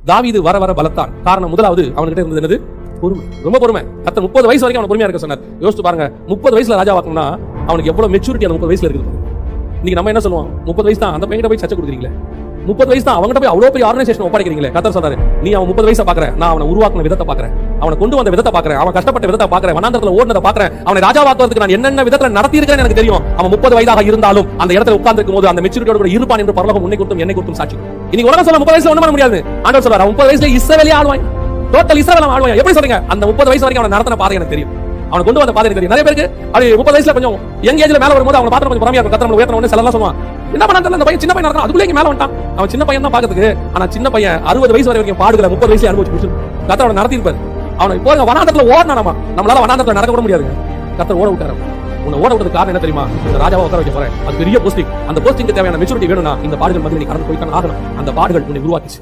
தாவீது வர வர பலத்தான். காரணம் முதலாவது அவன்கிட்ட இருந்தது என்னது? பொறுமை. ரொம்ப பொறுமை. கர்த்தர் 30 வயசு வரைக்கும் அவன் பொறுமையா இருக்க சொன்னார். யோசிச்சு பாருங்க, 30 வயசுல ராஜாவாக்கணும்னா அவனுக்கு எவ்வளவு மெச்சூரிட்டி அந்த 30 வயசுல இருக்குது. இன்னைக்கு நம்ம என்ன சொல்லுவோம்? 30 வயசு தான், அந்த பையன்கிட்ட போய் சச்சை கொடுக்குறீங்களே. 30 வயசு தான், அவங்ககிட்ட போய் அவ்வளவு பெரிய ஆர்கனைசேஷன் ஒப்படைக்கிறீங்களே. கர்த்தர் சொல்றாரு, நீ அவன் 30 வயசை பாக்குற, நான் அவனை உருவாக்குன விதத்தை பாக்குறேன், அவனை கொண்டு வந்த விதத்தை பாக்குறேன், அவன் கஷ்டப்பட்ட விதத்தை பாக்குறேன், வனாந்தரத்துல ஓடுனதை பாக்குறேன், அவனை ராஜாவாக்குறதுக்கு நான் என்னென்ன விதத்துல நடத்தி இருக்கேன்னு எனக்கு தெரியும். அவன் 30 வயதாக இருந்தாலும் அந்த இடத்துல உட்கார்ந்திருக்கும் போது அந்த மெச்சூரிட்டியோட கூட இருப்பான் என்று பரலோகம் உன்னை குறித்தும் என்னை குறித்தும் சாட்சி. இன்னைக்கு உலகம் சொல்ல 30 வயசுல ஒண்ணும் பண்ண முடியாது. ஆண்டவர் சொல்றாரு, 30 வயசுல இஸ்ரவேலே ஆளுவான், டோட்டல் இஸ்ரவேல் ஆளுவான். எப்படி சொல்றீங்க? அந்த 30 வயசு வரைக்கும் அவனை நடத்தின பாதை எனக்கு தெரியும், அவனை கொண்டு வந்த பாதை எனக்கு தெரியும். நிறைய பேருக்கு அது 30 வயசுல கொஞ்சம் யங் ஏஜ்ல மேல வரும்போது அவங்க பாத்திரம் கொஞ்சம் பொறாமையா இருக்கும். கர்த்தர் உயர்த்தன உடனே சிலர்லாம் சொல்லுவான், என்ன பண்ணாலும் அந்த பையன் சின்ன பையனா இருக்கான், அதுக்குள்ளே மேல வந்துட்டான். அவன் சின்ன பையன் தான் பாக்கிறதுக்கு. ஆனா சின்ன பையன் 60 வயசு வரைக்கும் பாடுகளை 30 வயசுல அனுபவிச்சு முடிச்சு கர்த்தர் அவனை நடத்தி இருப்பாரு. அவனை இப்போ வனாந்தரத்துல ஓடனா நம்மளால வனாந்தரத்துல நடக்க கூட முடியாது. கர்த்தர் ஓட விட்டாரு. உன்னை ஓட விட்டது காரணம் என்ன தெரியுமா? இந்த ராஜாவை உட்கார வைக்க போறேன், அது பெரிய போஸ்டிங். அந்த போஸ்டிங்க்கு தேவையான மெச்சூரிட்டி வேணும்னா இந்த பாடுகள் மத்தியில் நீ கடந்து போய்தான் ஆகணும். அந்த பாடுகள் உன்னை உருவாக்கிச்சு.